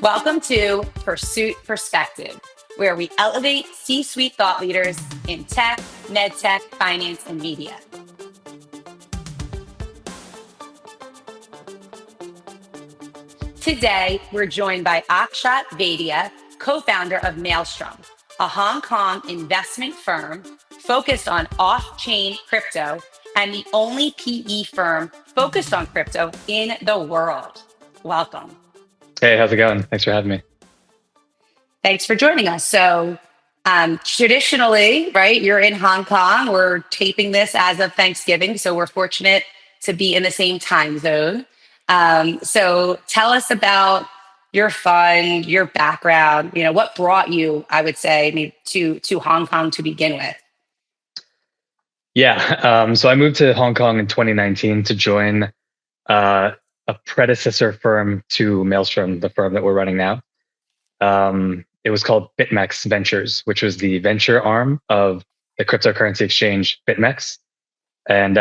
Welcome to Pursuit Perspective, where we elevate C-suite thought leaders in tech, medtech, finance, and media. Today, we're joined by Akshat Vaidya, co-founder of Maelstrom, a Hong Kong investment firm focused on off-chain crypto and the only PE firm focused on crypto in the world. Welcome. Hey, how's it going? Thanks for having me. Thanks for joining us. So, traditionally, right, you're in Hong Kong. We're taping this as of Thanksgiving, so we're fortunate to be in the same time zone. So, tell us about your fund, your background. What brought you, I would say, maybe to Hong Kong to begin with. Yeah, so I moved to Hong Kong in 2019 to join a predecessor firm to Maelstrom, the firm that we're running now. It was called BitMEX Ventures, which was the venture arm of the cryptocurrency exchange BitMEX. And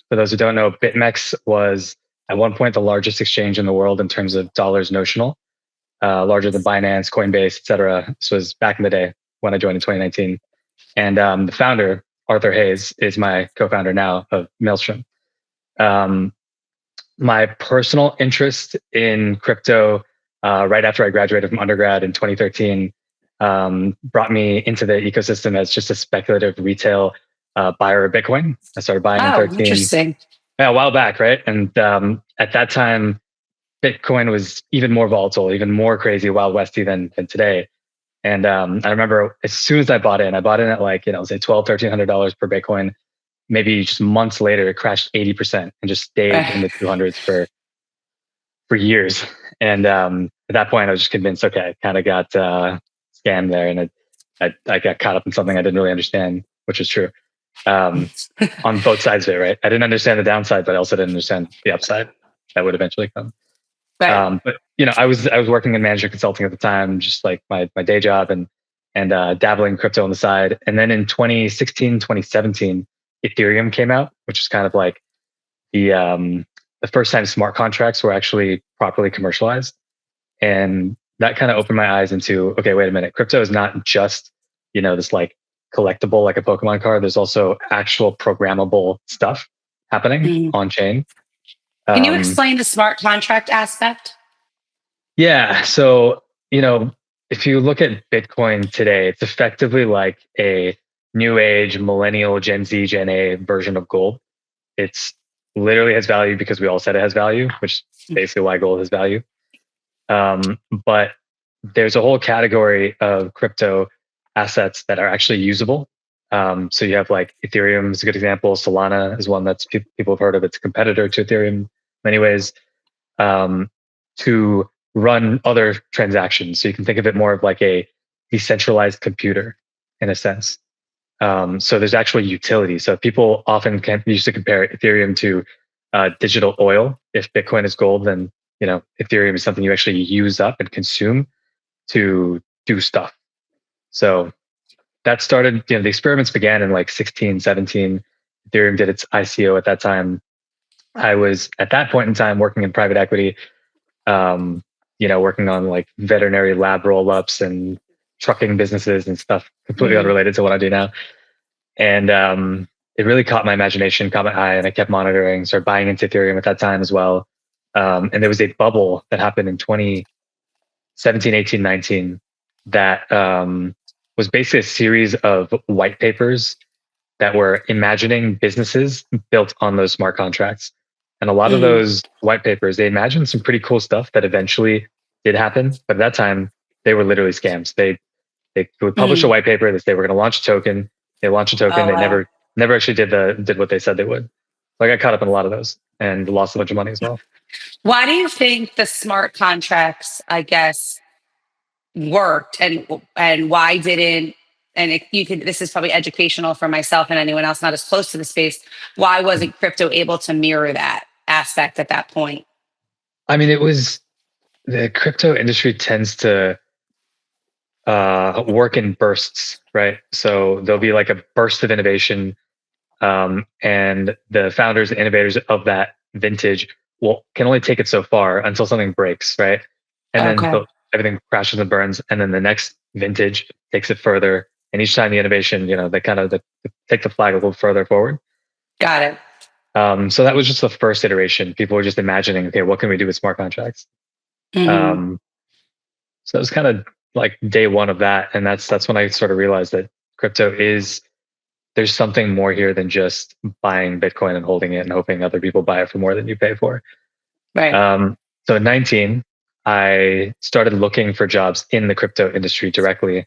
for those who don't know, BitMEX was at one point the largest exchange in the world in terms of dollars notional, larger than Binance, Coinbase, et cetera. This was back in the day when I joined in 2019. And the founder, Arthur Hayes, is my co-founder now of Maelstrom. My personal interest in crypto right after I graduated from undergrad in 2013 brought me into the ecosystem as just a speculative retail buyer of Bitcoin. I started buying in 13. Interesting. Yeah, a while back, right? And at that time, Bitcoin was even more volatile, even more crazy, Wild Westy than today. And I remember as soon as I bought in at like, say $1,200, $1,300 per Bitcoin. Maybe just months later, it crashed 80% and just stayed in the 200s for years. And at that point, I was just convinced, okay, I kind of got scammed there, and I got caught up in something I didn't really understand, which is true on both sides of it, right? I didn't understand the downside, but I also didn't understand the upside that would eventually come. Right. But I was working in management consulting at the time, just like my day job, and dabbling in crypto on the side. And then in 2016, 2017, Ethereum came out, which is kind of like the first time smart contracts were actually properly commercialized. And that kind of opened my eyes into, okay, wait a minute, crypto is not just, this like collectible, like a Pokemon card. There's also actual programmable stuff happening on chain. Can you explain the smart contract aspect? Yeah. So, if you look at Bitcoin today, it's effectively like a new age millennial Gen Z, Gen A version of gold. It's literally has value because we all said it has value, which is basically why gold has value. But there's a whole category of crypto assets that are actually usable. So you have like Ethereum is a good example. Solana is one that's people have heard of. It's a competitor to Ethereum in many ways, to run other transactions. So you can think of it more of like a decentralized computer in a sense. So there's actually utility. So people often used to compare Ethereum to digital oil. If Bitcoin is gold, then Ethereum is something you actually use up and consume to do stuff. So that started, the experiments began in like 16, 17. Ethereum did its ICO at that time. I was at that point in time working in private equity, working on like veterinary lab roll-ups and trucking businesses and stuff completely unrelated to what I do now. And it really caught my imagination, caught my eye, and I kept monitoring, started buying into Ethereum at that time as well. And there was a bubble that happened in 2017, 18, 19 that was basically a series of white papers that were imagining businesses built on those smart contracts. And a lot of those white papers, they imagined some pretty cool stuff that eventually did happen. But at that time, they were literally scams. They would publish a white paper that they were going to launch a token. They launched a token. They never actually did what they said they would. So I got caught up in a lot of those and lost a bunch of money as well. Why do you think the smart contracts, I guess, worked, and why didn't? And this is probably educational for myself and anyone else not as close to the space. Why wasn't crypto able to mirror that aspect at that point? I mean, it was the crypto industry tends to work in bursts, right? So there'll be like a burst of innovation, and the founders and innovators of that vintage can only take it so far until something breaks, right? And then everything crashes and burns, and then the next vintage takes it further. And each time the innovation, they kind of take the flag a little further forward. Got it. So that was just the first iteration. People were just imagining, okay, what can we do with smart contracts? Hmm. Um, so it was kind of like day one of that, and that's when I sort of realized that crypto is there's something more here than just buying Bitcoin and holding it and hoping other people buy it for more than you pay for. Right. So at 19, I started looking for jobs in the crypto industry directly,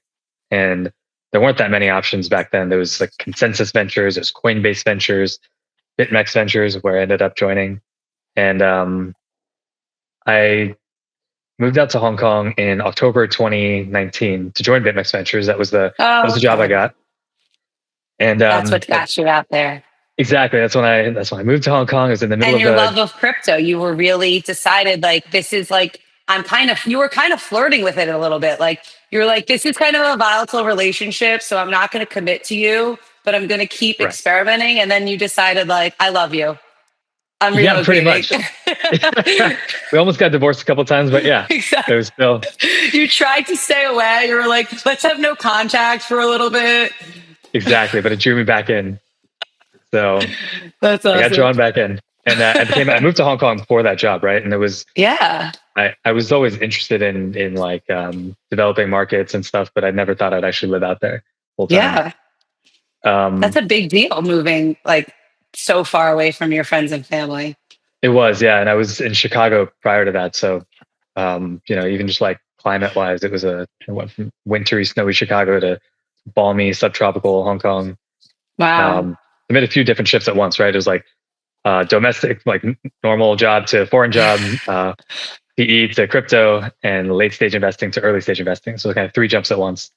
and there weren't that many options back then. There was like Consensus Ventures, there's Coinbase Ventures, BitMEX Ventures, where I ended up joining, and I moved out to Hong Kong in October 2019 to join BitMEX Ventures. That was Oh, the job I okay. got, and That's what got you out there. exactly that's when I moved to Hong Kong. I was in the middle And of your the love of crypto, you were really decided like this is like you were kind of flirting with it a little bit. Like you were like, this is kind of a volatile relationship, so I'm not going to commit to you, but I'm going to keep right. experimenting. And then you decided like, I love you. I'm Yeah, pretty relocating. much. We almost got divorced a couple times, but yeah, Exactly. there was still You tried to stay away. You were like, let's have no contact for a little bit. exactly, but it drew me back in. So That's I got awesome. drawn back in, and I moved to Hong Kong for that job, right? And it was Yeah. I was always interested in like developing markets and stuff, but I never thought I'd actually live out there full time. Yeah. That's Um, a big deal moving like so far away from your friends and family. it was, yeah, and I was in Chicago prior to that, so even just like climate wise, I went from wintry, snowy Chicago to balmy, subtropical Hong Kong. Wow. I made a few different shifts at once, right? It was like domestic, like normal job to foreign job, PE to crypto, and late stage investing to early stage investing. So kind of three jumps at once.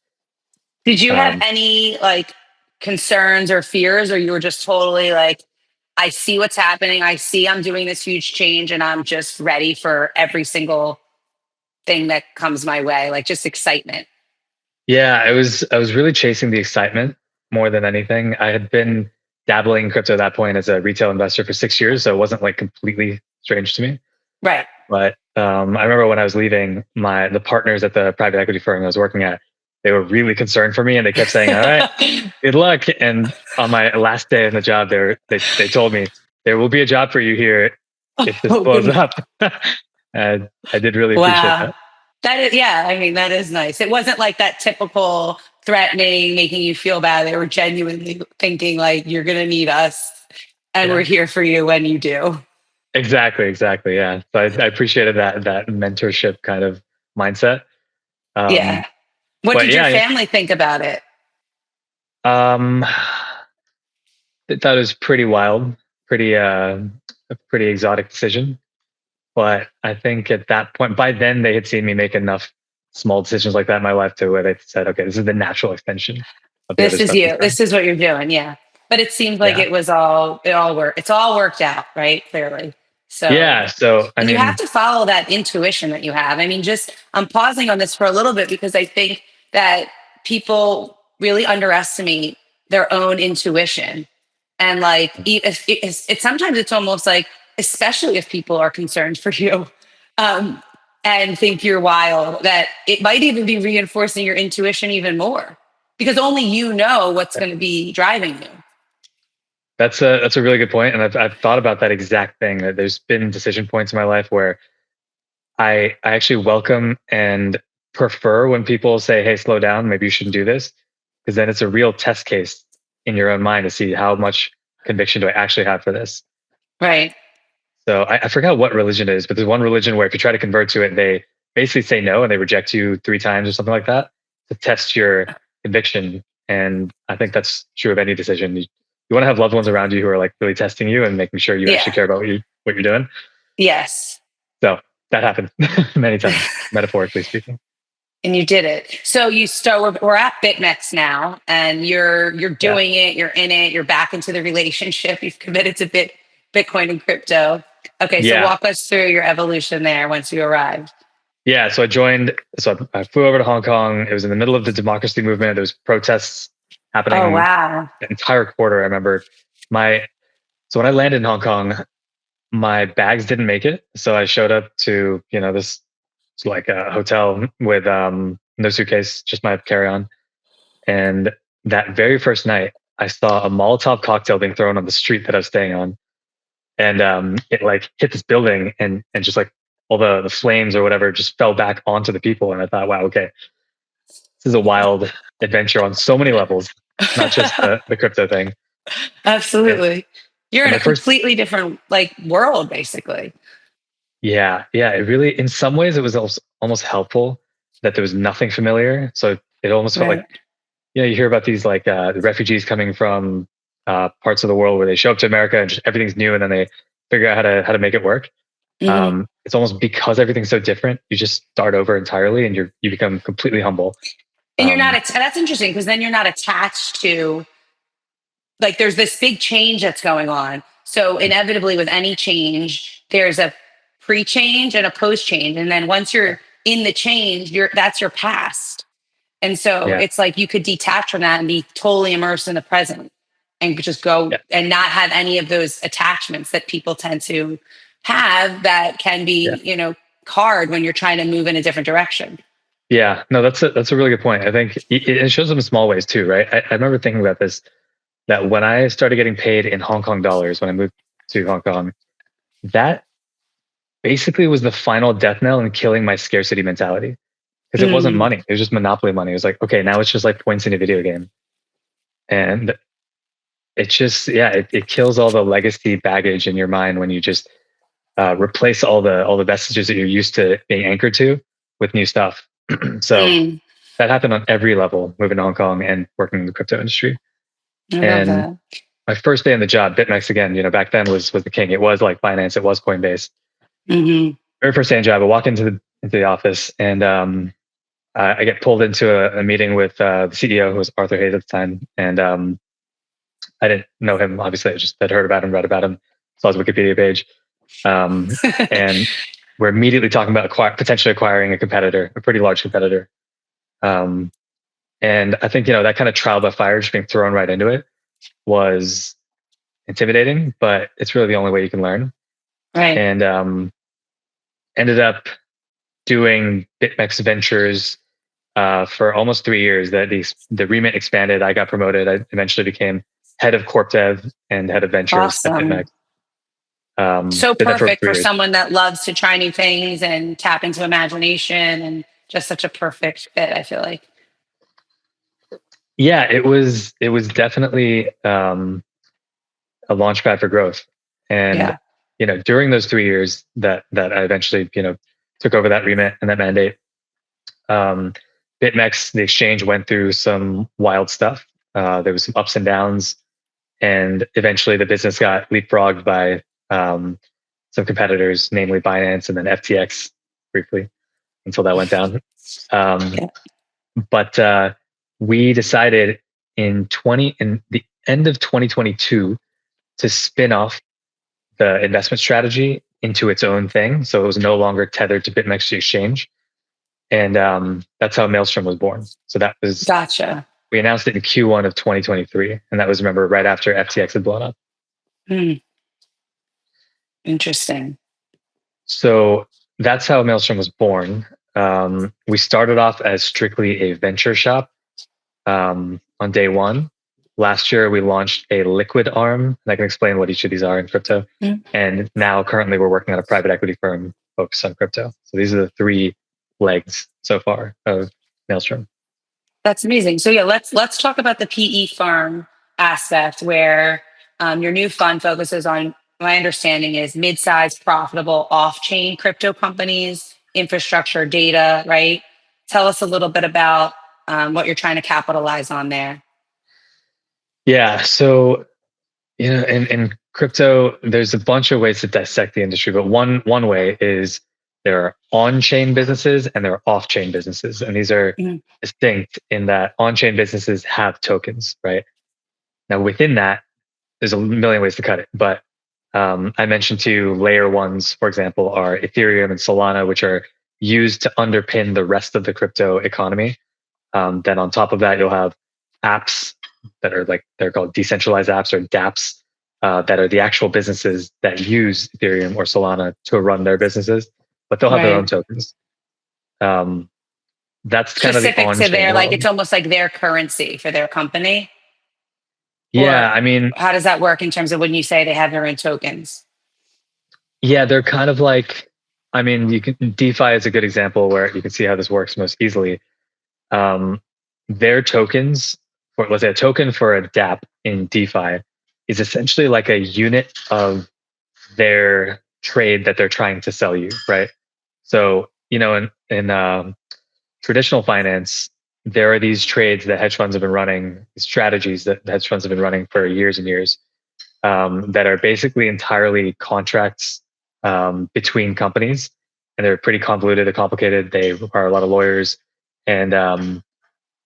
Did you have Um, any like concerns or fears, or you were just totally like, I see what's happening. I see I'm doing this huge change and I'm just ready for every single thing that comes my way, like just excitement. yeah, I was really chasing the excitement more than anything. I had been dabbling in crypto at that point as a retail investor for 6 years, so it wasn't like completely strange to me. Right. But I remember when I was leaving, the partners at the private equity firm I was working at, they were really concerned for me, and they kept saying, "All right, good luck." And on my last day in the job, they told me there will be a job for you here if this Oh, blows goodness. up. And I did really appreciate Wow. that. That is, yeah, I mean, that is nice. It wasn't like that typical threatening, making you feel bad. They were genuinely thinking like, you're going to need us and we're Yeah, here for you when you do. exactly. Yeah, so I appreciated that mentorship kind of mindset. Um, Yeah. What but did your yeah, family think about it? I thought it was pretty wild, pretty a pretty exotic decision. But I think at that point, by then they had seen me make enough small decisions like that in my life to where they said, okay, this is the natural extension of the other This is stuff he's you. done. This is what you're doing. Yeah. But it seems like Yeah. it's all worked out, right? Clearly. So, Yeah. So, I and you have mean, to follow that intuition that you have. I mean, just I'm pausing on this for a little bit because I think that people really underestimate their own intuition. And like, sometimes it's almost like, especially if people are concerned for you, um, and think you're wild, that it might even be reinforcing your intuition even more because only you know what's going to be driving you. that's a really good point. And I've thought about that exact thing that there's been decision points in my life where I actually welcome and prefer when people say, hey, slow down, maybe you shouldn't do this. Because then it's a real test case in your own mind to see how much conviction do I actually have for this. Right. So I forgot what religion it is, but there's one religion where if you try to convert to it, they basically say no and they reject you 3 times or something like that to test your conviction. And I think that's true of any decision. You want to have loved ones around you who are like really testing you and making sure you actually Yeah. care about what you're doing. Yes. So that happened many times, metaphorically speaking. And you did it. So you start. We're at BitMEX now, and you're Yeah. doing it. You're in it. You're back into the relationship. You've committed to Bitcoin and crypto. Okay, so Yeah. walk us through your evolution there once you arrived. Yeah. So I flew over to Hong Kong. It was in the middle of the democracy movement. There was protests Oh happening wow. the entire quarter. I remember my so when I landed in Hong Kong, my bags didn't make it. So I showed up to, this like a hotel with no suitcase, just my carry on. And that very first night, I saw a Molotov cocktail being thrown on the street that I was staying on, and it like hit this building, and just like all the flames or whatever just fell back onto the people. And I thought, wow, okay, this is a wild adventure on so many levels, not just the crypto thing. And, Absolutely. You're and in my a first, completely different like world, basically. yeah, yeah, it really, in some ways, it was almost helpful that there was nothing familiar. So it almost felt like, Right. you hear about these like the refugees coming from parts of the world where they show up to America and just everything's new, and then they figure out how to make it work. Hmm. It's almost because everything's so different, you just start over entirely, and you become completely humble. And you're not, Um, that's interesting because then you're not attached to, like, there's this big change that's going on. So inevitably with any change, there's a pre-change and a post-change. And then once yeah, you're in the change, that's your past. And so yeah, it's like you could detach from that and be totally immersed in the present and just go yeah, and not have any of those attachments that people tend to have that can yeah, be, hard when you're trying to move in a different direction. yeah. No, that's a really good point. I think it shows up in small ways too, right? I remember thinking about this, that when I started getting paid in Hong Kong dollars when I moved to Hong Kong, that basically was the final death knell in killing my scarcity mentality, because it wasn't Mm, money. It was just monopoly money. It was like, okay, now it's just like points in a video game. And it just, yeah, it kills all the legacy baggage in your mind when you just replace all the vestiges that you're used to being anchored to with new stuff. So mm, that happened on every level, moving to Hong Kong and working in the crypto industry. I love And that. my first day in the job, BitMEX again, back then was the king. It was like Binance, it was Coinbase. Hmm. Very first day in job, I walk into the office, and I get pulled into a meeting with the CEO, who was Arthur Hayes at the time, and I didn't know him. Obviously, I just had heard about him, read about him, saw his Wikipedia page, um, and we're immediately talking about potentially acquiring a competitor, a pretty large competitor. Um, and I think that kind of trial by fire, just being thrown right into it, was intimidating, but it's really the only way you can learn. Right. And ended up doing BitMEX Ventures for almost 3 years. That the remit expanded. I got promoted. I eventually became head of corp dev and head of ventures at BitMEX. Awesome. So Did that for over perfect three for years. someone that loves to try new things and tap into imagination and just such a perfect fit, I feel like. Yeah, it was definitely a launch pad for growth. And Yeah. during those 3 years that I eventually took over that remit and that mandate, um, BitMEX, the exchange, went through some wild stuff. There was some ups and downs, and eventually the business got leapfrogged by some competitors, namely Binance and then FTX briefly, until that went down. Um, Yeah. but we decided in the end of 2022 to spin off the investment strategy into its own thing, so it was no longer tethered to BitMEX exchange, and that's how Maelstrom was born. So that was Gotcha. we announced it in Q1 of 2023, and that was, remember, right after FTX had blown up. Hmm. Interesting. So that's how Maelstrom was born. We started off as strictly a venture shop on day one. Last year, we launched a liquid arm, and I can explain what each of these are in crypto. Mm. And now, currently, we're working on a private equity firm focused on crypto. So these are the three legs so far of Maelstrom. That's amazing. So yeah, let's talk about the PE farm aspect where your new fund focuses on. My understanding is mid-sized, profitable, off-chain crypto companies, infrastructure, data. Right. Tell us a little bit about what you're trying to capitalize on there. Yeah. So in crypto, there's a bunch of ways to dissect the industry, but one way is there are on-chain businesses and there are off-chain businesses, and these are Mhm. distinct in that on-chain businesses have tokens, right? Now, within that, there's a million ways to cut it, but I mentioned two layer ones, for example, are Ethereum and Solana, which are used to underpin the rest of the crypto economy. Then on top of that, you'll have apps that are like, they're called decentralized apps, or dApps, that are the actual businesses that use Ethereum or Solana to run their businesses, but they'll have their own Right. tokens. Um, that's kind of the Specific to on-chain their, like, it's world. almost like their currency for their company? Yeah, Or I mean, how does that work in terms of when you say they have their own tokens? yeah, they're kind of like, I mean, you can DeFi is a good example where you can see how this works most easily. Um, their tokens, for let's say a token for a DApp in DeFi, is essentially like a unit of their trade that they're trying to sell you, right? So, in traditional finance, there are these trades that hedge funds have been running, strategies that hedge funds have been running for years and years, that are basically entirely contracts between companies, and they're pretty convoluted and complicated. They require a lot of lawyers, and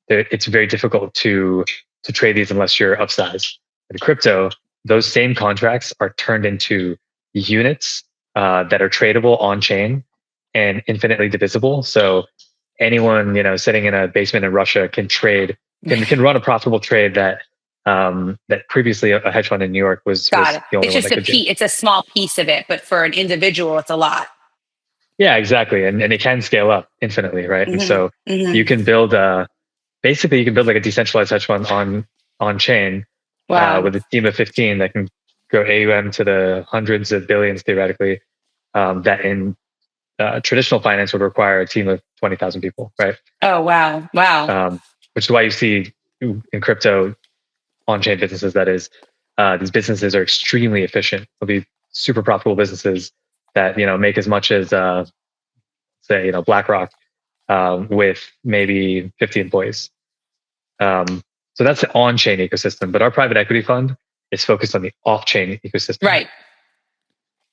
it's very difficult to trade these unless you're upsized. In crypto, those same contracts are turned into units that are tradable on chain and infinitely divisible. So anyone sitting in a basement in Russia can run a profitable trade that previously a hedge fund in New York Got was it. the only It's one just that a could do. it's a small piece of it, but for an individual, it's a lot. Yeah, exactly, and it can scale up infinitely, right? And Hmm. so Hmm. you can build basically you can build like a decentralized hedge fund on chain Wow. with a team of 15 that can grow AUM to the hundreds of billions theoretically. That in traditional finance would require a team of 20,000 people, right? Oh, wow. Wow. Um, which is why you see in crypto on-chain businesses, that is, these businesses are extremely efficient. They'll be super profitable businesses that make as much as say BlackRock with maybe 50 employees. So that's the on-chain ecosystem, but our private equity fund is focused on the off-chain ecosystem. Right.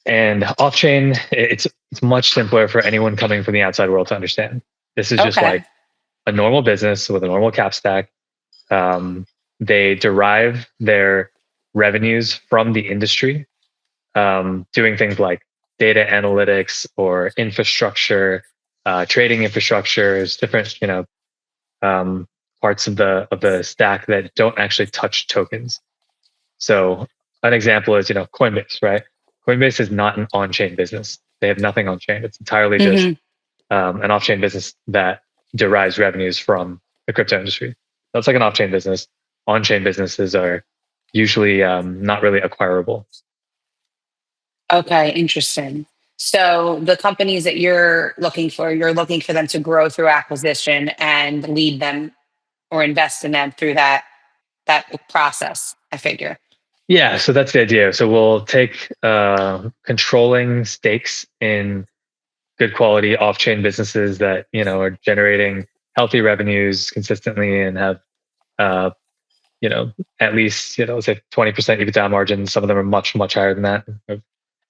And off-chain, it's much simpler for anyone coming from the outside world to understand. This is just Okay. like a normal business with a normal cap stack. Um, they derive their revenues from the industry, doing things like data analytics or infrastructure, trading infrastructures, different um, parts of the stack that don't actually touch tokens. So an example is Coinbase, right? Coinbase is not an on-chain business. They have nothing on-chain. It's entirely just Hmm. an off-chain business that derives revenues from the crypto industry. That's like an off-chain business. On-chain businesses are usually not really acquirable. Okay. Interesting. So the companies that you're looking for them to grow through acquisition and lead them or invest in them through that process, I figure. Yeah, so that's the idea. So we'll take controlling stakes in good quality off-chain businesses that are generating healthy revenues consistently and have uh, you know at least say 20% EBITDA margins. Some of them are much higher than that.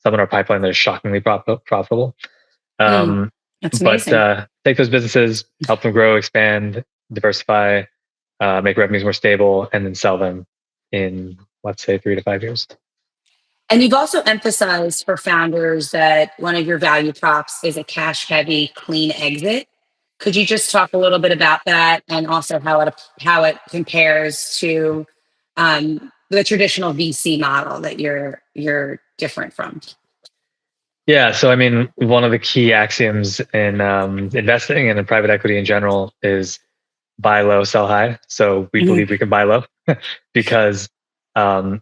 Some in our pipeline that are shockingly profitable. Mm, Um, that's but amazing. take those businesses, help them grow, expand, diversify, make revenues more stable, and then sell them in, let's say, 3 to 5 years. And you've also emphasized for founders that one of your value props is a cash heavy, clean exit. Could you just talk a little bit about that and also how it compares to the traditional VC model that you're different from? Yeah, so I mean, one of the key axioms in investing and in private equity in general is buy low, sell high. So we Mhm. believe we can buy low because um,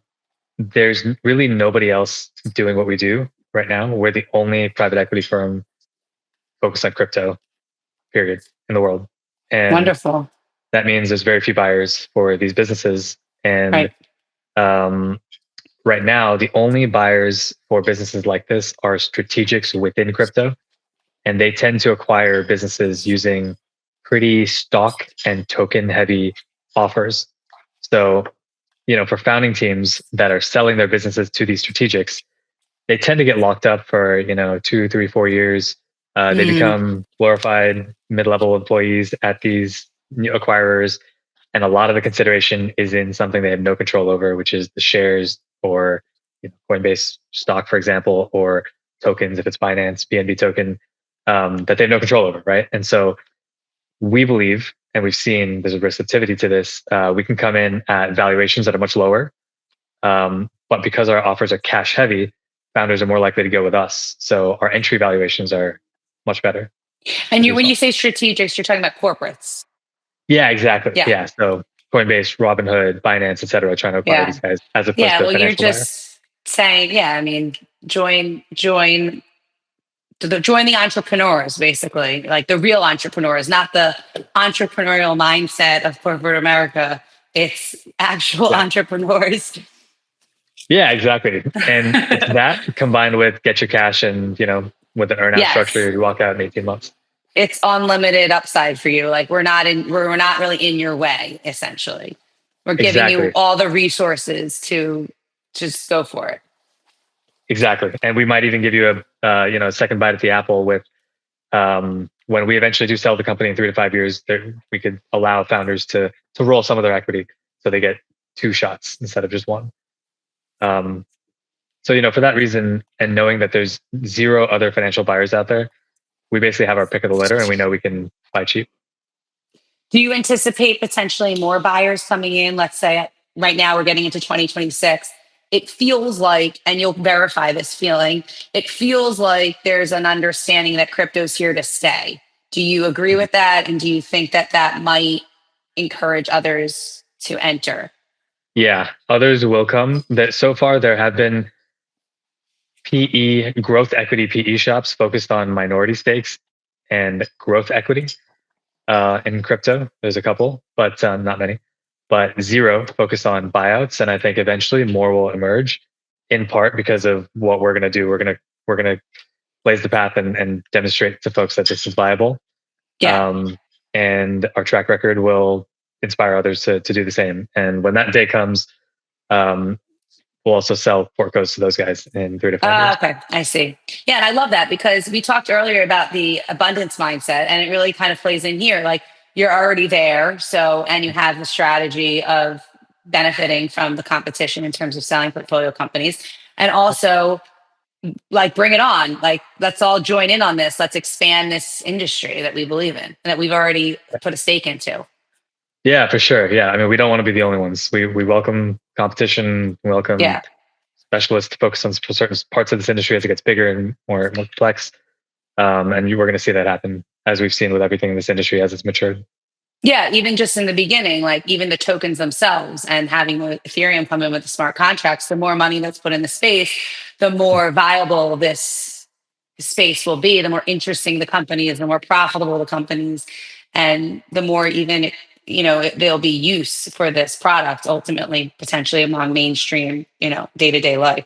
there's really nobody else doing what we do right now. We're the only private equity firm focused on crypto, period, in the world. And Wonderful. that means there's very few buyers for these businesses. And Right. um, right now, the only buyers for businesses like this are strategics within crypto. And they tend to acquire businesses using pretty stock and token heavy offers. So, for founding teams that are selling their businesses to these strategics, they tend to get locked up for 2, 3, 4 years. They Mm, become glorified mid-level employees at these new acquirers, and a lot of the consideration is in something they have no control over, which is the shares or Coinbase stock, for example, or tokens if it's Binance BNB token, that they have no control over, right? And so we believe, and we've seen there's a receptivity to this. We can come in at valuations that are much lower, but because our offers are cash heavy, founders are more likely to go with us. So our entry valuations are much better. And as a you, when you result. say strategics, you're talking about corporates. Yeah, exactly. Yeah. Yeah. So Coinbase, Robinhood, Binance, et cetera, trying to acquire Yeah. these guys as opposed Yeah. to a Well, you're financial buyer. just saying, yeah, I mean, join the entrepreneurs, basically, like the real entrepreneurs, not the entrepreneurial mindset of corporate America. It's actual Yeah. entrepreneurs. Yeah, exactly. And it's that combined with get your cash and, with an earnout Yes. structure, you walk out in 18 months. It's unlimited upside for you. Like we're not really in your way, essentially. We're giving you Exactly. all the resources to just go for it. Exactly. And we might even give you a second bite at the apple with, when we eventually do sell the company in 3 to 5 years, we could allow founders to roll some of their equity so they get two shots instead of just one. Um, so, for that reason, and knowing that there's zero other financial buyers out there, we basically have our pick of the litter and we know we can buy cheap. Do you anticipate potentially more buyers coming in? Let's say right now we're getting into 2026. It feels like, and you'll verify this feeling, it feels like there's an understanding that crypto's here to stay. Do you agree Mhm. with that? And do you think that that might encourage others to enter? Yeah, others will come. That so far there have been PE growth equity PE shops focused on minority stakes and growth equity in crypto. There's a couple, but not many. But zero focused on buyouts, and I think eventually more will emerge. In part because of what we're going to do. We're gonna blaze the path and demonstrate to folks that this is viable. Yeah. Um, and our track record will inspire others to do the same. And when that day comes, um, we'll also sell portcos to those guys in 3 to 5 years. Okay, I see. Yeah, and I love that because we talked earlier about the abundance mindset, and it really kind of plays in here. Like you're already there, so and you have the strategy of benefiting from the competition in terms of selling portfolio companies, and also like bring it on. Like let's all join in on this. Let's expand this industry that we believe in and that we've already put a stake into. Yeah, for sure. Yeah, I mean, we don't want to be the only ones. We welcome competition, welcome Yeah. specialists to focus on certain parts of this industry as it gets bigger and more complex. And we're going to see that happen as we've seen with everything in this industry as it's matured. Yeah, even just in the beginning, like even the tokens themselves and having the Ethereum come in with the smart contracts, the more money that's put in the space, the more viable this space will be, the more interesting the company is, the more profitable the companies, and the more even, there'll be use for this product ultimately, potentially among mainstream, day to day life.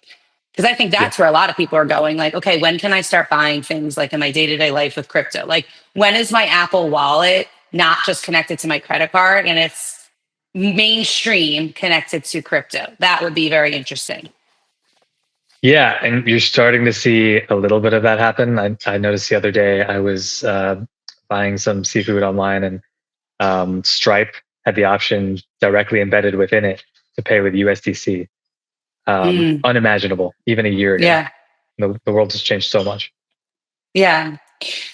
Because I think Yeah. that's where a lot of people are going. Like, okay, when can I start buying things like in my day to day life with crypto? Like, when is my Apple Wallet not just connected to my credit card and it's mainstream connected to crypto? That would be very interesting. Yeah, and you're starting to see a little bit of that happen. I noticed the other day I was buying some seafood online, and Stripe had the option directly embedded within it to pay with USDC. Mm, Unimaginable even a year ago. yeah. The world has changed so much. Yeah.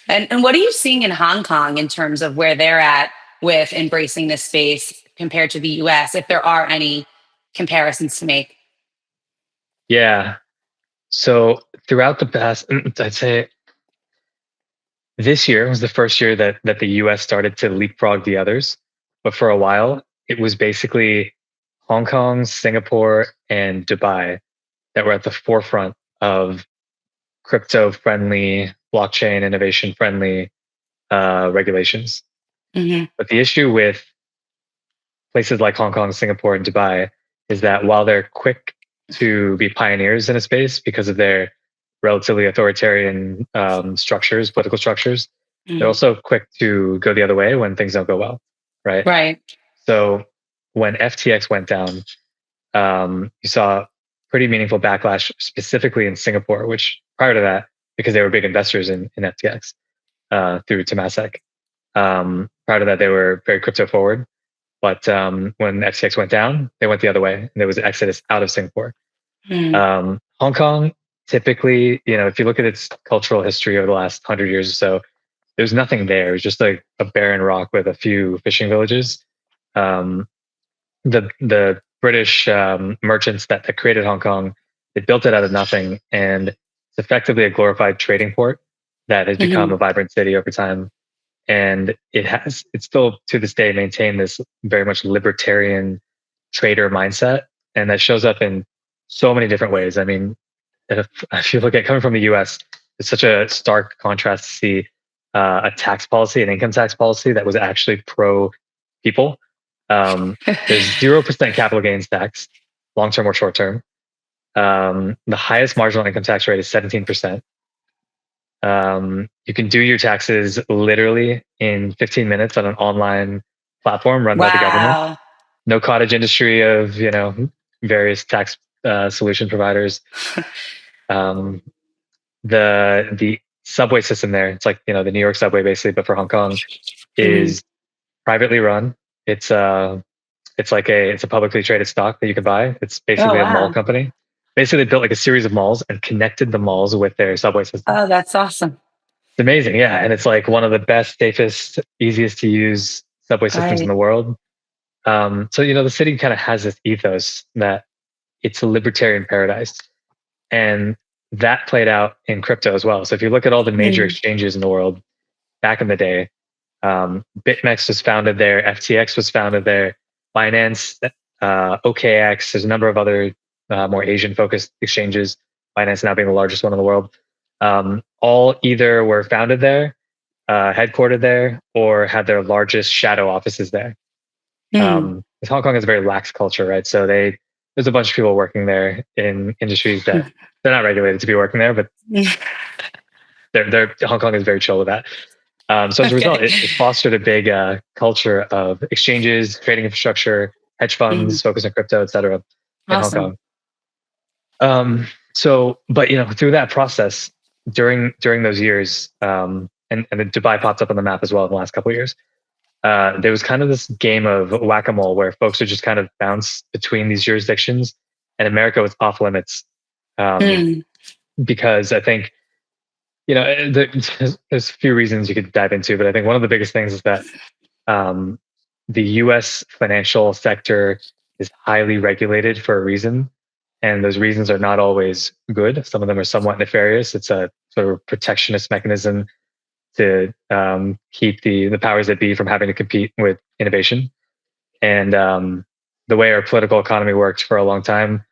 And what are you seeing in Hong Kong in terms of where they're at with embracing this space compared to the US, if there are any comparisons to make? Yeah. So throughout the past, I'd say this year was the first year that the US started to leapfrog the others. But for a while, it was basically Hong Kong, Singapore, and Dubai that were at the forefront of crypto friendly, blockchain innovation friendly regulations. Hmm. But the issue with places like Hong Kong, Singapore, and Dubai is that while they're quick to be pioneers in a space because of their relatively authoritarian structures, political structures, they're Hmm. also quick to go the other way when things don't go well, right? Right. So when FTX went down, you saw pretty meaningful backlash, specifically in Singapore, which prior to that, because they were big investors in FTX through Temasek. Prior to that, they were very crypto forward. But when FTX went down, they went the other way, and there was an exodus out of Singapore. Mm. Hong Kong, typically, if you look at its cultural history over the last 100 years or so, there's nothing there. It was just like a barren rock with a few fishing villages. Um, the British merchants that created Hong Kong, they built it out of nothing, and it's effectively a glorified trading port that has become a Hmm. vibrant city over time. And it's still to this day maintained this very much libertarian trader mindset. And that shows up in so many different ways. I mean, if you look at coming from the US, it's such a stark contrast to see a tax policy, an income tax policy that was actually pro people. There's 0% capital gains tax, long term or short term. The highest marginal income tax rate is 17%. You can do your taxes literally in 15 minutes on an online platform run by the government. Wow. No cottage industry of various tax solution providers. Um, the subway system there, it's like the New York subway basically, but for Hong Kong, Hmm. is privately run. It's a publicly traded stock that you can buy. It's Oh, basically a mall wow. company. Basically, they built like a series of malls and connected the malls with their subway system. Oh, that's awesome. It's amazing, yeah, and it's like one of the best, safest, easiest to use subway systems in Right. the world. So the city kind of has this ethos that it's a libertarian paradise, and that played out in crypto as well. So if you look at all the major Hmm. exchanges in the world back in the day, BitMEX was founded there, FTX was founded there, Binance, OKX. There's a number of other more Asian-focused exchanges. Binance now being the largest one in the world. All either were founded there, headquartered there, or had their largest shadow offices there. Hmm. 'Cause Hong Kong is a very lax culture, right? So there's a bunch of people working there in industries that they're not regulated to be working there, but Hong Kong is very chill with that. So as a result, Okay. it fostered a big culture of exchanges, trading infrastructure, hedge Hmm. funds, focus on crypto, et cetera, in Hong Awesome. Kong. But through that process, during those years, and then Dubai popped up on the map as well in the last couple of years. There was kind of this game of whack-a-mole where folks would just kind of bounce between these jurisdictions, and America was off limits um, Mm. because I think there's a few reasons you could dive into, but I think one of the biggest things is that um, the U.S. financial sector is highly regulated for a reason, and those reasons are not always good. Some of them are somewhat nefarious. It's a sort of protectionist mechanism to keep the powers that be from having to compete with innovation. And the way our political economy worked for a long time,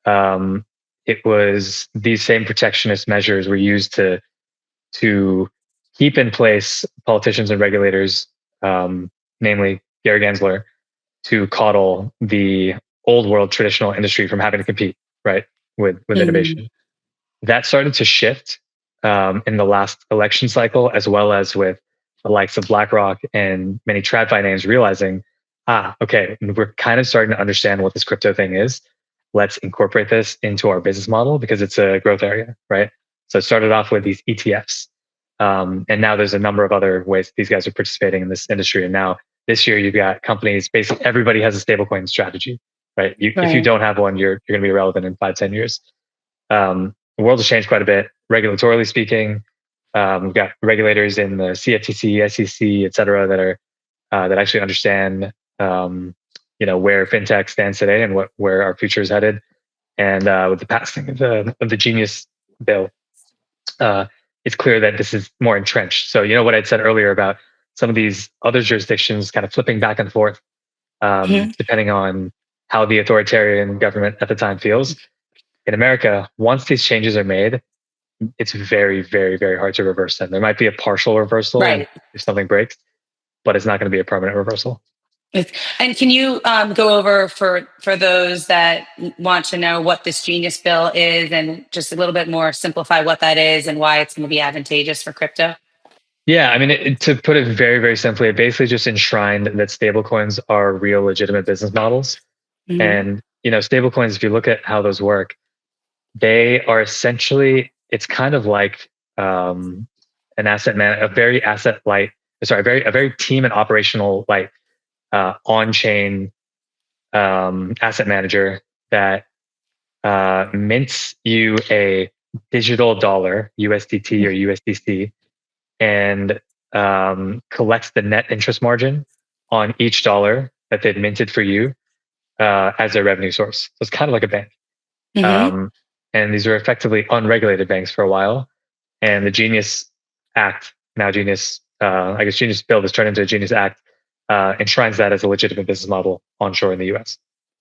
um, it was these same protectionist measures were used to keep in place politicians and regulators, namely Gary Gensler, to coddle the old world traditional industry from having to compete, right, with Mm. innovation. That started to shift in the last election cycle, as well as with the likes of BlackRock and many TradFi names realizing, okay, we're kind of starting to understand what this crypto thing is. Let's incorporate this into our business model because it's a growth area, right? So it started off with these ETFs. And now there's a number of other ways these guys are participating in this industry. And now this year you've got companies, basically everybody has a stablecoin strategy, right? If you Right. don't have one, you're going to be irrelevant in 5, 10 years. The world has changed quite a bit, regulatorily speaking. We've got regulators in the CFTC, SEC, et cetera, that actually understand, where fintech stands today and where our future is headed. And with the passing of the Genius bill, uh, it's clear that this is more entrenched. So, what I'd said earlier about some of these other jurisdictions kind of flipping back and forth, Mhm. depending on how the authoritarian government at the time feels. In America, once these changes are made, it's very, very, very hard to reverse them. There might be a partial reversal Right. if something breaks, but it's not going to be a permanent reversal. And can you go over for those that want to know what this Genius Bill is, and just a little bit more simplify what that is and why it's going to be advantageous for crypto? Yeah, I mean, to put it very, very simply, it basically just enshrined that stablecoins are real, legitimate business models. Hmm. And stablecoins, if you look at how those work, they are essentially, it's kind of like an a very asset light, sorry, a very team and operational light on chain asset manager that mints you a digital dollar, USDT or USDC, and collects the net interest margin on each dollar that they've minted for you as their revenue source. So it's kind of like a bank. Hmm. Um, and these are effectively unregulated banks for a while. And the Genius Act, now Genius, I guess Genius Bill has turned into a Genius Act, enshrines that as a legitimate business model onshore in the US.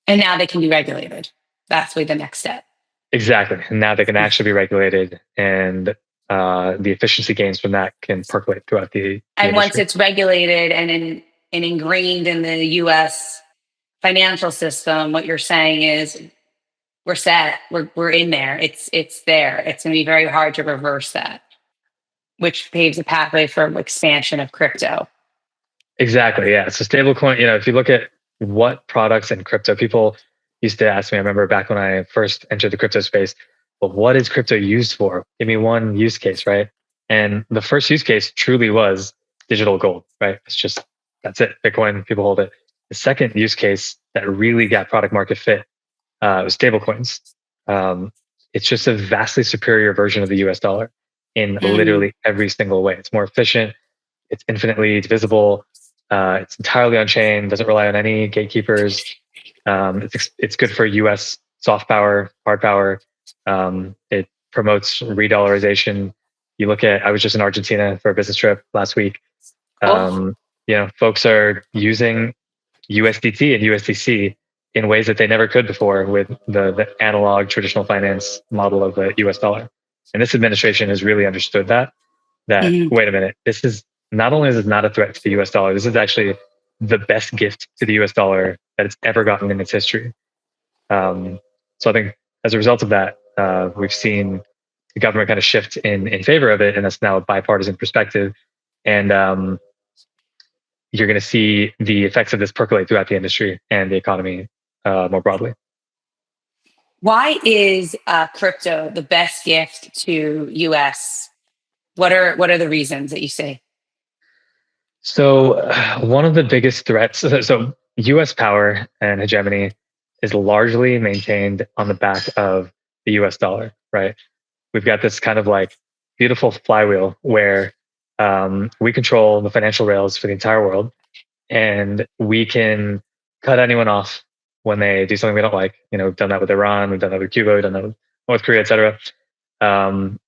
And now they can be regulated. That's really the next step. Exactly. And now they can actually be regulated, and the efficiency gains from that can percolate throughout the And once industry. it's regulated and ingrained in the US financial system, what you're saying is we're set. We're in there. It's there. It's going to be very hard to reverse that, which paves a pathway for expansion of crypto. Exactly. Yeah. So stablecoin, if you look at what products in crypto, people used to ask me, I remember back when I first entered the crypto space, well, what is crypto used for? Give me one use case, right? And the first use case truly was digital gold, right? That's it. Bitcoin, people hold it. The second use case that really got product market fit was stablecoins. Um, it's just a vastly superior version of the US dollar in Mm. literally every single way. It's more efficient. It's infinitely divisible. It's entirely on chain. Doesn't rely on any gatekeepers. It's good for U.S. soft power, hard power. It promotes re-dollarization. You look at. I was just in Argentina for a business trip last week. Oh, Um, Folks are using USDT and USDC in ways that they never could before with the analog traditional finance model of the US dollar. And this administration has really understood that mhm. wait a minute, this is not only is it not a threat to the US dollar, this is actually the best gift to the US dollar that it's ever gotten in its history. So I think as a result of that, we've seen the government kind of shift in favor of it, and that's now a bipartisan perspective. And you're going to see the effects of this percolate throughout the industry and the economy more broadly. Why is crypto the best gift to US? What are the reasons that you say? So one of the biggest threats, so U.S. power and hegemony is largely maintained on the back of the U.S. dollar, right? We've got this kind of like beautiful flywheel where we control the financial rails for the entire world, and we can cut anyone off when they do something we don't like. We've done that with Iran, we've done that with Cuba, we've done that with North Korea, et cetera. Um,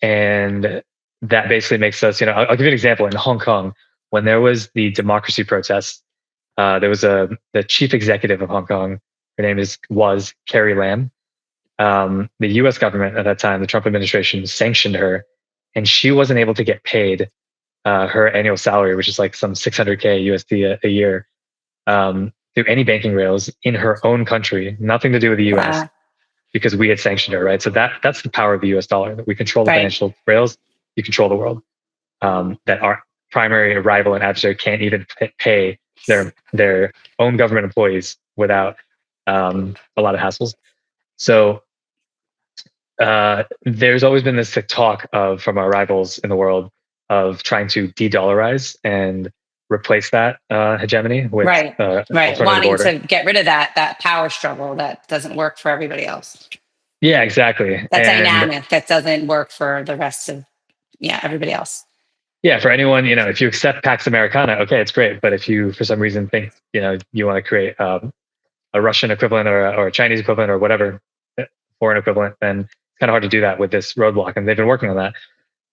and that basically makes us, I'll give you an example. In Hong Kong, when there was the democracy protests, there was the chief executive of Hong Kong. Her name was Carrie Lam. The U.S. government at that time, the Trump administration, sanctioned her, and she wasn't able to get paid her annual salary, which is like some 600K USD a year, through any banking rails in her own country, nothing to do with the U.S. Wow. because we had sanctioned her, right? So that's the power of the U.S. dollar. That we control the Right. financial rails, you control the world. That our primary rival and adversary can't even pay their own government employees without a lot of hassles. So there's always been this talk of from our rivals in the world of trying to de-dollarize and replace that hegemony with Right. an Right. alternative Wanting order. to get rid of that power struggle that doesn't work for everybody else. Yeah, exactly. That And dynamic that doesn't work for the rest of everybody else. yeah, for anyone, if you accept Pax Americana, okay, it's great. But if you, for some reason, think you want to create a Russian equivalent or a Chinese equivalent or whatever foreign equivalent, then it's kind of hard to do that with this roadblock. And they've been working on that.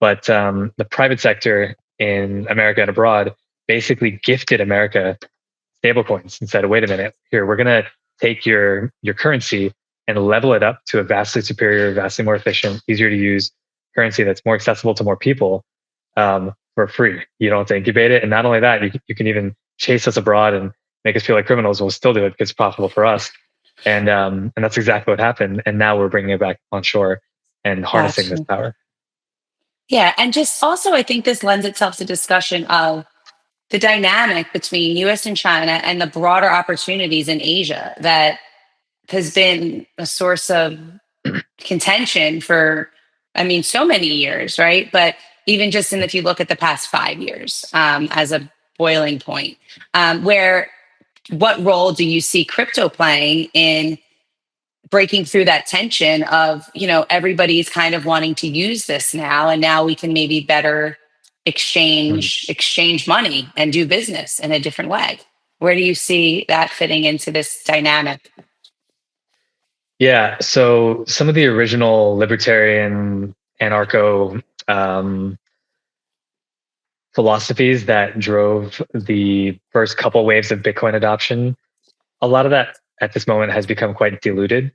But the private sector in America and abroad basically gifted America stablecoins and said, "Wait a minute, here we're going to take your currency and level it up to a vastly superior, vastly more efficient, easier to use currency that's more accessible to more people for free. You don't have to incubate it, and not only that, you can even chase us abroad and make us feel like criminals. We'll still do it because it's profitable for us." And that's exactly what happened. And now we're bringing it back on shore and harnessing this Gotcha. power. Yeah. And just also, I think this lends itself to discussion of the dynamic between US and China and the broader opportunities in Asia that has been a source of contention for, I mean, so many years, right? But even just if you look at the past 5 years as a boiling point, where what role do you see crypto playing in breaking through that tension of everybody's kind of wanting to use this now, and now we can maybe better Mhm. exchange money and do business in a different way? Where do you see that fitting into this dynamic? Yeah. So some of the original libertarian, anarcho, um, philosophies that drove the first couple waves of Bitcoin adoption, a lot of that at this moment has become quite diluted,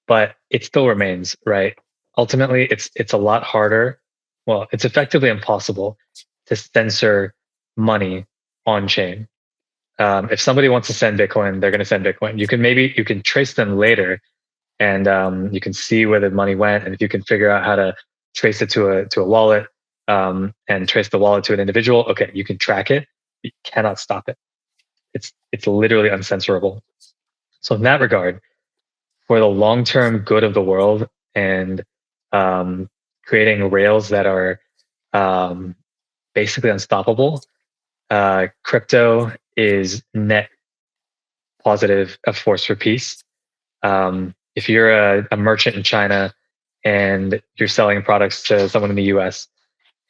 but it still remains, right? Ultimately, it's a lot harder. Well, it's effectively impossible to censor money on chain. If somebody wants to send Bitcoin, they're going to send Bitcoin. You can trace them later, and you can see where the money went, and if you can figure out how to trace it to a wallet, and trace the wallet to an individual, okay, you can track it. You cannot stop it. It's literally uncensorable. So in that regard, for the long term good of the world and um, creating rails that are um, basically unstoppable, crypto is net positive, a force for peace. If you're a merchant in China and you're selling products to someone in the US,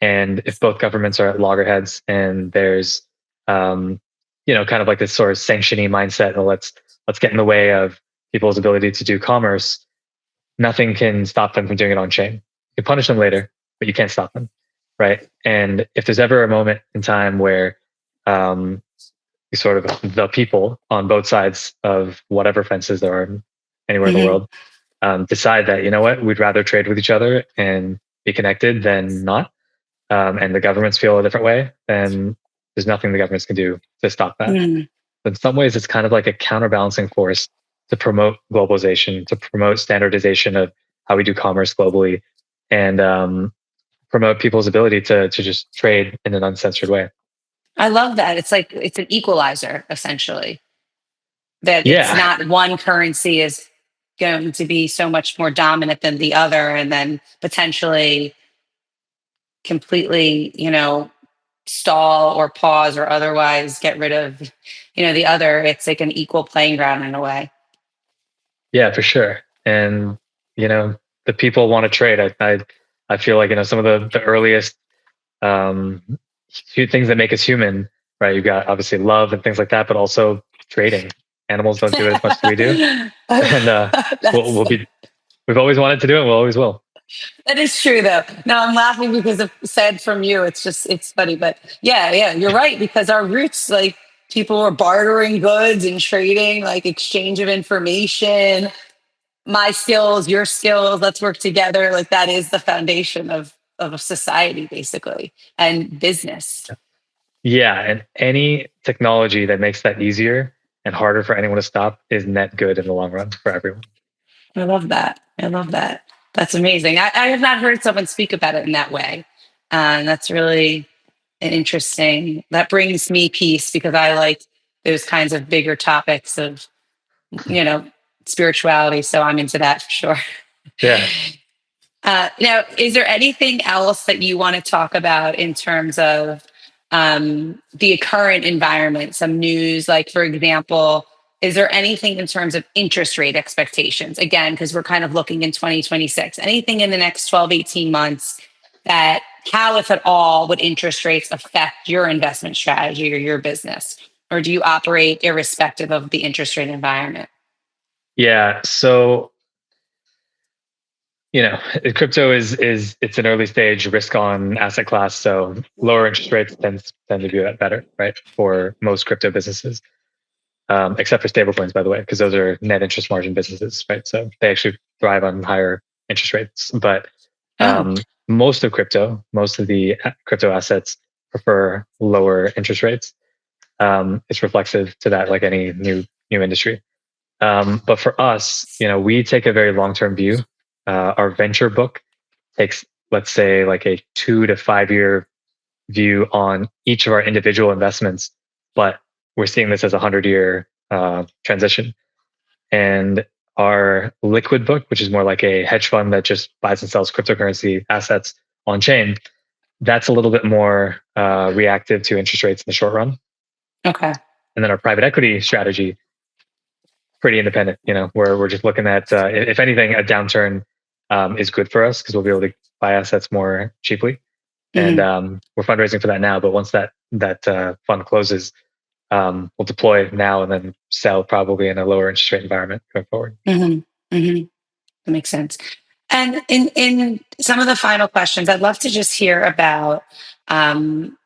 and if both governments are at loggerheads and there's um, kind of like this sort of sanctioning mindset, and let's get in the way of people's ability to do commerce, nothing can stop them from doing it on chain. You can punish them later, but you can't stop them, right? And if there's ever a moment in time where um, sort of the people on both sides of whatever fences there are anywhere in the Hmm. world decide that, you know what, we'd rather trade with each other and be connected than not, and the governments feel a different way, then there's nothing the governments can do to stop that. Hmm. But in some ways, it's kind of like a counterbalancing force to promote globalization, to promote standardization of how we do commerce globally, and promote people's ability to just trade in an uncensored way. I love that. It's like it's an equalizer, essentially. That it's Yeah, not one currency is going to be so much more dominant than the other, and then potentially completely, stall or pause or otherwise get rid of, the other. It's like an equal playing ground in a way. yeah, for sure. And you know, the people want to trade. I feel like some of the earliest um, things that make us human, right? You've got obviously love and things like that, but also trading. Animals don't do it as much as we do, and That's we've always wanted to do it. We'll always will. that is true though. No, I'm laughing because of said from you. It's just it's funny, but yeah, yeah, you're right because our roots like people were bartering goods and trading, like exchange of information, my skills, your skills, let's work together. Like that is the foundation of a society basically and business. Yeah, and any technology that makes that easier and harder for anyone to stop is net good in the long run for everyone. I love that. I love that. That's amazing. I have not heard someone speak about it in that way. And that's really an interesting, that brings me peace because I like those kinds of bigger topics of, you know, spirituality. So I'm into that for sure. Yeah. Now, is there anything else that you want to talk about in terms of the current environment? Some news, like for example, is there anything in terms of interest rate expectations? Again, because we're kind of looking in 2026. Anything in the next 12, 18 months that how, if at all, would interest rates affect your investment strategy or your business? Or do you operate irrespective of the interest rate environment? Yeah. So, crypto is it's an early stage risk on asset class. So lower interest rates tend to do that better, right? For most crypto businesses. Except for stablecoins, by the way, because those are net interest margin businesses, right? So they actually thrive on higher interest rates. But Oh. most of the crypto assets prefer lower interest rates. It's reflexive to that, like any new industry. But for us, we take a very long term view. Our venture book takes, let's say, like a 2 to 5 year view on each of our individual investments, but we're seeing this as a 100 year transition. And our liquid book, which is more like a hedge fund that just buys and sells cryptocurrency assets on chain, that's a little bit more reactive to interest rates in the short run. Okay. And then our private equity strategy, pretty independent. We're just looking at if anything, a downturn is good for us because we'll be able to buy assets more cheaply. And Hmm. we're fundraising for that now. But once that fund closes, we'll deploy now and then sell probably in a lower interest rate environment going forward. Hmm. Hmm. That makes sense. And in some of the final questions, I'd love to just hear about um,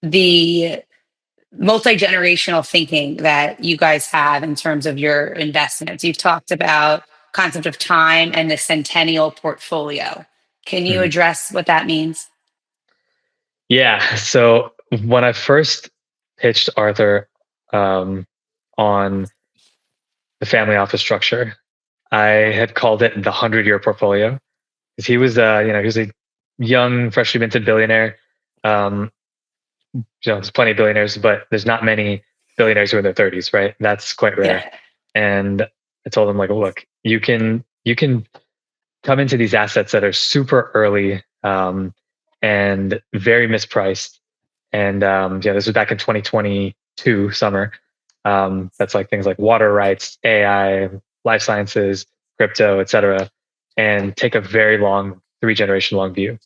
the multi-generational thinking that you guys have in terms of your investments. You've talked about concept of time and the centennial portfolio. Can you Mhm. address what that means? Yeah. So when I first pitched Arthur um, on the family office structure, I had called it the 100-year portfolio because he was a young, freshly minted billionaire. Um, there's plenty of billionaires, but there's not many billionaires who are in their 30s, right? That's quite rare. Yeah. And I told him, like, look, you can come into these assets that are super early and very mispriced. And yeah, this was back in 2022 summer. That's like things like water rights, AI, life sciences, crypto, et cetera, and take a very long, 3 generation long view.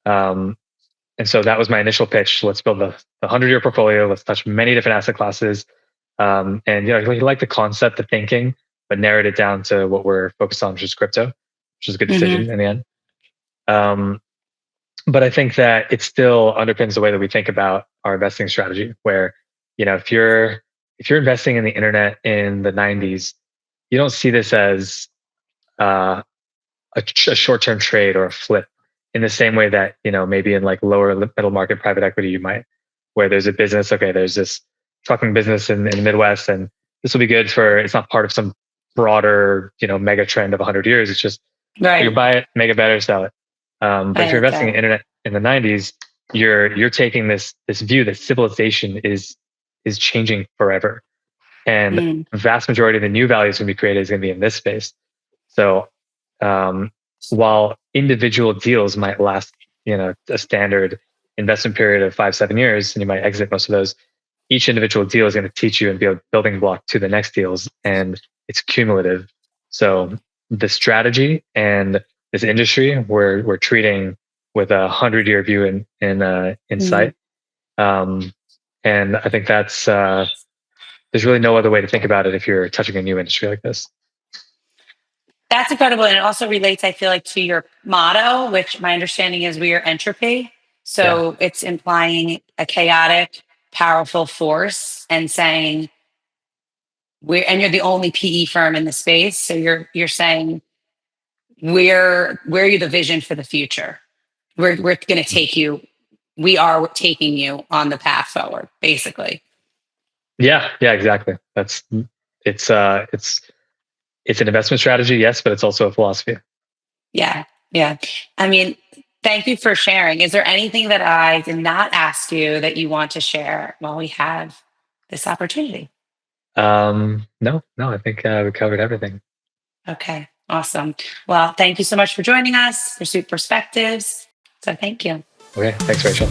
Um, and so that was my initial pitch. Let's build the 100-year portfolio. Let's touch many different asset classes. And he liked the concept, the thinking, but narrowed it down to what we're focused on, which is crypto, which is a good Hmm. decision in the end. Um, but I think that it still underpins the way that we think about our investing strategy. Where, if you're investing in the internet in the '90s, you don't see this as uh, a short-term trade or a flip in the same way that maybe in like lower middle market private equity you might, where there's a business. Okay, there's this trucking business in the Midwest, and this will be good for. It's not part of some broader mega trend of 100 years. It's just you Right. buy it, make it better, sell it. But if I you're like investing in that. internet in the '90s, you're taking this view that civilization is changing forever, and Mm, the vast majority of the new value is going to be created is going to be in this space. So um, while individual deals might last, a standard investment period of 5-7 years, and you might exit most of those, each individual deal is going to teach you and be a building block to the next deals, and it's cumulative. So the strategy and this industry we're treating with a 100-year view in mm. sight. Um, and I think there's really no other way to think about it if you're touching a new industry like this. That's incredible. And it also relates, I feel like, to your motto, which my understanding is we are entropy. Yeah. So it's implying a chaotic, powerful force and saying and you're the only PE firm in the space. So you're saying we're you the vision for the future. We're gonna take you, we are taking you on the path forward, basically. Yeah, yeah, exactly. It's an investment strategy, yes, but it's also a philosophy. Yeah. Yeah. I mean, thank you for sharing. Is there anything that I did not ask you that you want to share while we have this opportunity? No, no, I think we covered everything. Okay. Awesome. Well, thank you so much for joining us, Pursuit Perspectives. So thank you. Okay, thanks, Rachel.